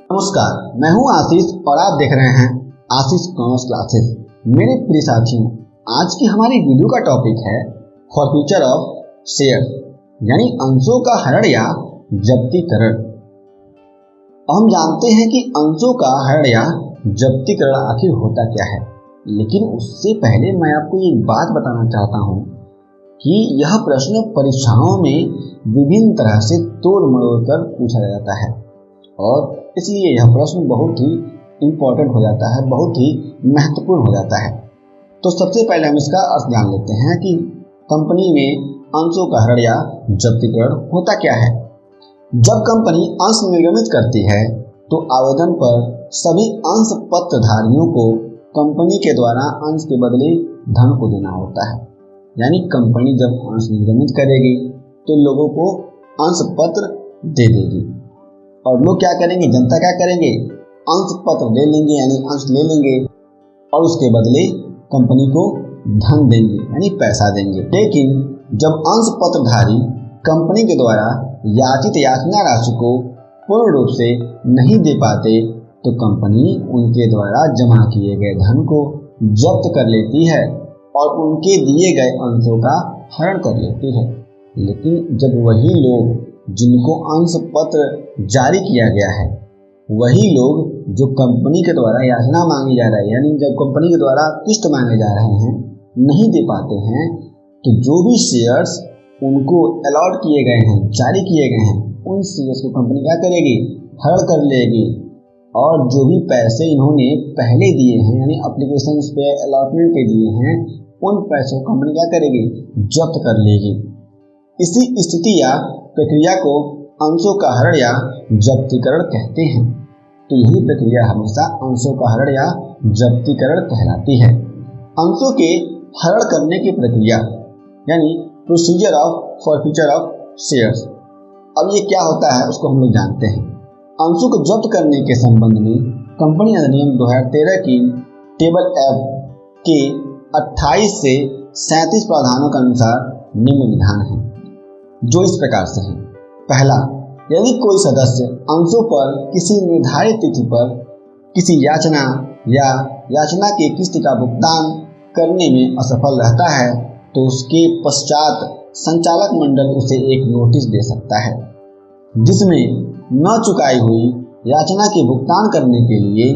नमस्कार, मैं हूं आशीष और आप देख रहे हैं आशीष कॉमर्स क्लासेस। मेरे प्रिय साथियों, आज की हमारी वीडियो का टॉपिक है फॉरफीचर ऑफ शेयर यानी अंशों का हरण या जब्तीकरण। हम जानते हैं कि अंशों का हरण या जब्तीकरण आखिर होता क्या है, लेकिन उससे पहले मैं आपको एक बात बताना चाहता हूं कि यह प्रश्न परीक्षाओं में विभिन्न तरह से तोड़ मरोड़ कर पूछा जाता है और इसलिए यह प्रश्न बहुत ही इम्पोर्टेंट हो जाता है, बहुत ही महत्वपूर्ण हो जाता है। तो सबसे पहले हम इसका अर्थ जान लेते हैं कि कंपनी में अंशों का हरण या जब्तीकरण होता क्या है। जब कंपनी अंश निर्गमित करती है तो आवेदन पर सभी अंश पत्रधारियों को कंपनी के द्वारा अंश के बदले धन को देना होता है। यानी कंपनी जब अंश निर्गमित करेगी तो लोगों को अंश पत्र दे देगी और लोग क्या करेंगे, जनता क्या करेंगे, अंश पत्र ले लेंगे यानी अंश ले लेंगे और उसके बदले कंपनी को धन देंगे यानी पैसा देंगे। लेकिन जब अंश पत्रधारी कंपनी के द्वारा याचित याचना राशि को पूर्ण रूप से नहीं दे पाते तो कंपनी उनके द्वारा जमा किए गए धन को जब्त कर लेती है और उनके दिए गए अंशों का हरण कर लेती है। लेकिन जब वही लोग जिनको अंश पत्र जारी किया गया है, वही लोग जो कंपनी के द्वारा याचना मांगी जा रही है यानी जब कंपनी के द्वारा किस्त मांगे जा रहे हैं नहीं दे पाते हैं, तो जो भी शेयर्स उनको अलॉट किए गए हैं, जारी किए गए हैं, उन शेयर्स को कंपनी क्या करेगी, हरण कर लेगी और जो भी पैसे इन्होंने पहले दिए हैं यानी एप्लीकेशन पे अलॉटमेंट पे दिए हैं, उन पैसों को कंपनी क्या करेगी, जब्त कर लेगी। इसी स्थिति या प्रक्रिया को अंशों का हरण या जब्तीकरण कहते हैं। तो यही प्रक्रिया हमेशा अंशों का हरण या जब्तीकरण कहलाती है। अंशों के हरण करने की प्रक्रिया यानी procedure of forfeiture of shares. अब ये क्या होता है उसको हम लोग जानते हैं। अंशों को जब्त करने के संबंध में कंपनी अधिनियम 2013 की टेबल F के 28 से 37 प्रावधानों के अनुसार निम्न विधान है जो इस प्रकार से है। पहला, यदि कोई सदस्य अंशों पर किसी निर्धारित तिथि पर किसी याचना या याचना की किस्त का भुगतान करने में असफल रहता है तो उसके पश्चात संचालक मंडल उसे एक नोटिस दे सकता है जिसमें न चुकाई हुई याचना के भुगतान करने के लिए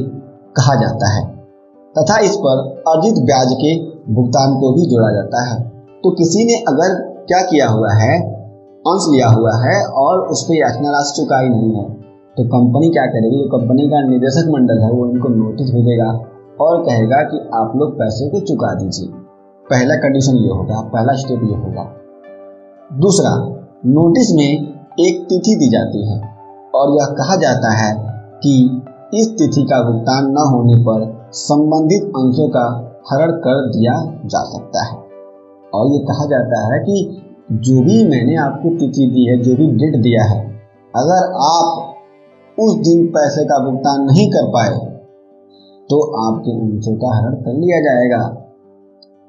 कहा जाता है तथा इस पर अर्जित ब्याज के भुगतान को भी जोड़ा जाता है। तो किसी ने अगर क्या किया हुआ है, अंश लिया हुआ है और उस पर याचना राशि चुकाई नहीं है तो कंपनी क्या करेगी, जो कंपनी का निदेशक मंडल है वो इनको नोटिस भेजेगा और कहेगा कि आप लोग पैसे को चुका दीजिए। पहला कंडीशन ये होगा, पहला स्टेप ये होगा। दूसरा, नोटिस में एक तिथि दी जाती है और यह कहा जाता है कि इस तिथि का भुगतान न होने पर संबंधित अंशों का हरण कर दिया जा सकता है और ये कहा जाता है कि जो भी मैंने आपको तिथि दी है, जो भी डेट दिया है, अगर आप उस दिन पैसे का भुगतान नहीं कर पाए तो आपके अंशों का हरण कर लिया जाएगा।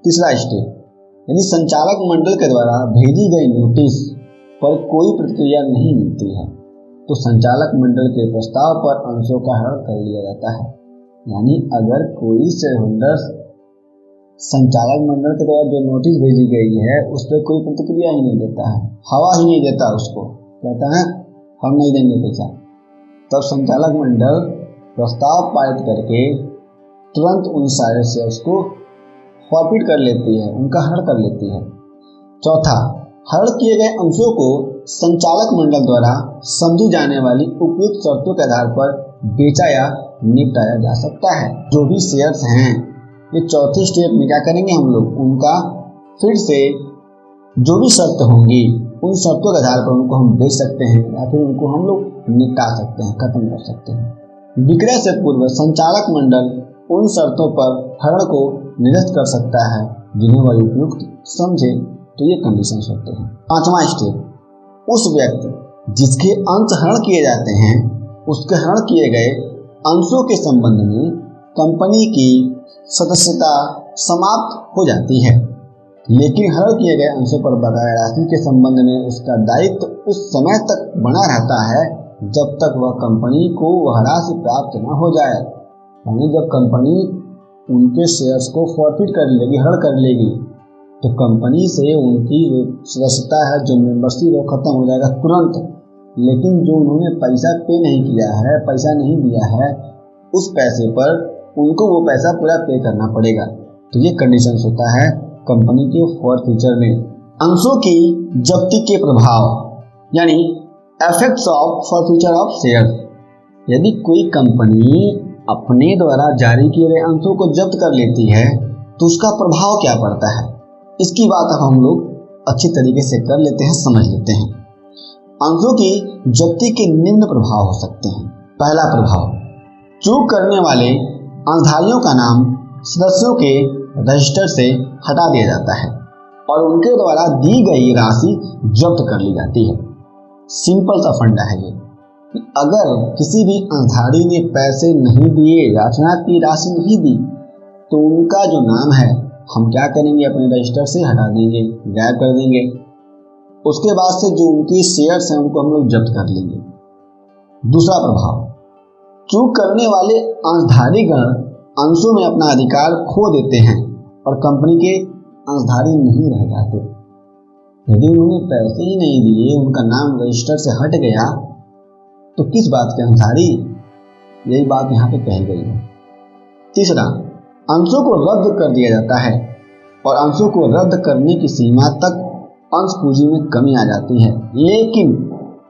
तीसरा स्टेप यानी संचालक मंडल के द्वारा भेजी गई नोटिस पर कोई प्रतिक्रिया नहीं मिलती है तो संचालक मंडल के प्रस्ताव पर अंशों का हरण कर लिया जाता है। यानी अगर कोई शेयर होल्डर्स संचालक मंडल के द्वारा जो नोटिस भेजी गई है उस पर कोई प्रतिक्रिया ही नहीं देता है, हवा ही नहीं देता, उसको कहता है हम नहीं देंगे पैसा, तब संचालक मंडल प्रस्ताव पारित करके तुरंत उन सारे शेयर्स को फॉरफिट कर लेती है, उनका हरण कर लेती है। चौथा, हरण किए गए अंशों को संचालक मंडल द्वारा समझी जाने वाली उपयुक्त शर्तों के आधार पर बेचा या निपटाया जा सकता है। जो भी शेयर्स हैं ये चौथे स्टेप में क्या करेंगे हम लोग, उनका फिर से जो भी शर्त होंगी उन शर्तों के आधार पर उनको हम बेच सकते हैं या फिर उनको हम लोग निपटा सकते हैं, खत्म कर सकते हैं। विक्रय से पूर्व संचालक मंडल उन शर्तों पर हरण को निरस्त कर सकता है जिन्हें वह उपयुक्त समझे, तो ये कंडीशंस होते हैं। पांचवा स्टेप, उस व्यक्ति जिसके अंश हरण किए जाते हैं उसके हरण किए गए अंशों के संबंध में कंपनी की सदस्यता समाप्त हो जाती है, लेकिन हरण किए गए अंशों पर बकाया राशि के संबंध में उसका दायित्व उस समय तक बना रहता है जब तक वह कंपनी को वह राशि प्राप्त न हो जाए। यानी जब कंपनी उनके शेयर्स को फॉरफिट कर लेगी, हड़ कर लेगी, तो कंपनी से उनकी सदस्यता है, जो मेंबरशिप, वो खत्म हो जाएगा तुरंत। लेकिन जो उन्होंने पैसा पे नहीं किया है, पैसा नहीं दिया है, उस पैसे पर उनको वो पैसा पूरा पे करना पड़ेगा। तो ये कंडीशंस होता है कंपनी के फॉरफीचर में। अंशों की जब्ती के प्रभाव यानी effects of forfeiture of share. यदि कोई कंपनी अपने द्वारा जारी किए गए अंशों को जब्त कर लेती है तो उसका प्रभाव क्या पड़ता है, इसकी बात अब हम लोग अच्छी तरीके से कर लेते हैं, समझ लेते हैं। अंशों की जब्ती के निम्न प्रभाव हो सकते हैं। पहला प्रभाव, चूक करने वाले अंशधारियों का नाम सदस्यों के रजिस्टर से हटा दिया जाता है और उनके द्वारा दी गई राशि जब्त कर ली जाती है। सिंपल सा फंडा है ये कि अगर किसी भी अंशधारी ने पैसे नहीं दिए, याचना की राशि नहीं दी, तो उनका जो नाम है हम क्या करेंगे, अपने रजिस्टर से हटा देंगे, गायब कर देंगे। उसके बाद से जो उनकी शेयर्स हैं उनको हम लोग जब्त कर लेंगे। दूसरा प्रभाव, चूक करने वाले अंशधारीगण अंशों में अपना अधिकार खो देते हैं और कंपनी के अंशधारी नहीं रह जाते। यदि उन्होंने पैसे ही नहीं दिए, उनका नाम रजिस्टर से हट गया, तो किस बात के अंशधारी, यही बात यहाँ पे कही गई है। तीसरा, अंशों को रद्द कर दिया जाता है और अंशों को रद्द करने की सीमा तक अंश पूंजी में कमी आ जाती है, लेकिन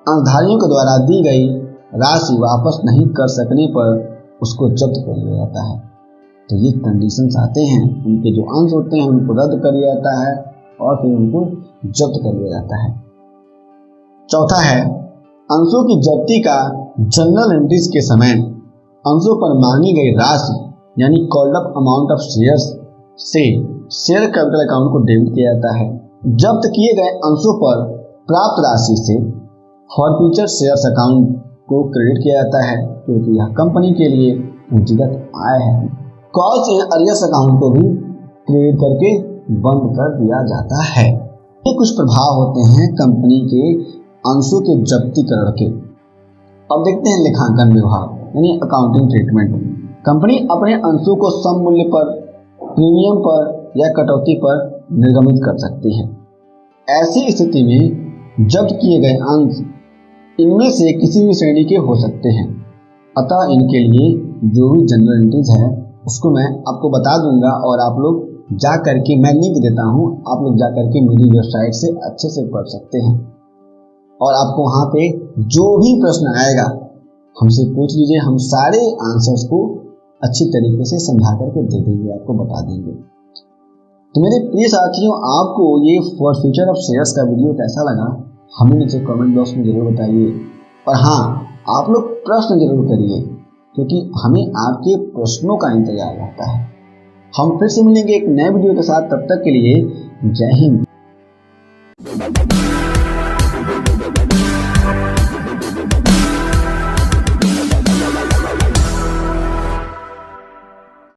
अंशधारियों के द्वारा दी गई राशि वापस नहीं कर सकने पर उसको जब्त कर लिया जाता है। तो ये कंडीशंस आते हैं, उनके जो अंश होते हैं उनको रद्द कर दिया जाता है और फिर उनको जब्त कर लिया जाता है। चौथा है, अंशों की जब्ती का जनरल एंट्रीज के समय अंशों पर मांगी गई राशि यानी called up amount of shares से शेयर कैपिटल अकाउंट को डेबिट किया जाता है। जब्त किए गए अंशों पर प्राप्त राशि से फॉरफीचर शेयर्स अकाउंट को क्रेडिट किया जाता है, क्योंकि यह कंपनी के लिए पूंजीगत आय है। कॉल्स एंड अरियर्स अकाउंट को भी क्रेडिट करके बंद कर दिया जाता है। ये कुछ प्रभाव होते हैं कंपनी के अंशों के जब्तीकरण के। अब देखते हैं लेखांकन व्यवहार यानी अकाउंटिंग ट्रीटमेंट। कंपनी अपने अंशों को सम मूल्य पर, प्रीमियम पर या कटौती पर निर्गमित कर सकती है। ऐसी स्थिति में जब्त किए गए अंश इनमें से किसी भी श्रेणी के हो सकते हैं। अतः इनके लिए जो भी जनरल एंट्रीज है उसको मैं आपको बता दूंगा और आप लोग जा करके, मैं लिंक देता हूँ, आप लोग जा करके मेरी वेबसाइट से अच्छे से पढ़ सकते हैं। और आपको वहाँ पे जो भी प्रश्न आएगा हमसे पूछ लीजिए, हम सारे आंसर्स को अच्छी तरीके से समझा करके दे देंगे, आपको बता देंगे। तो मेरे प्रिय साथियों, आपको ये फॉरफीचर ऑफ शेयर्स का वीडियो कैसा लगा हमें नीचे कमेंट बॉक्स में जरूर बताइए। और हाँ, आप लोग प्रश्न जरूर करिए, क्योंकि हमें आपके प्रश्नों का इंतजार रहता है। हम फिर से मिलेंगे एक नए वीडियो के साथ, तब तक के लिए जय हिंद।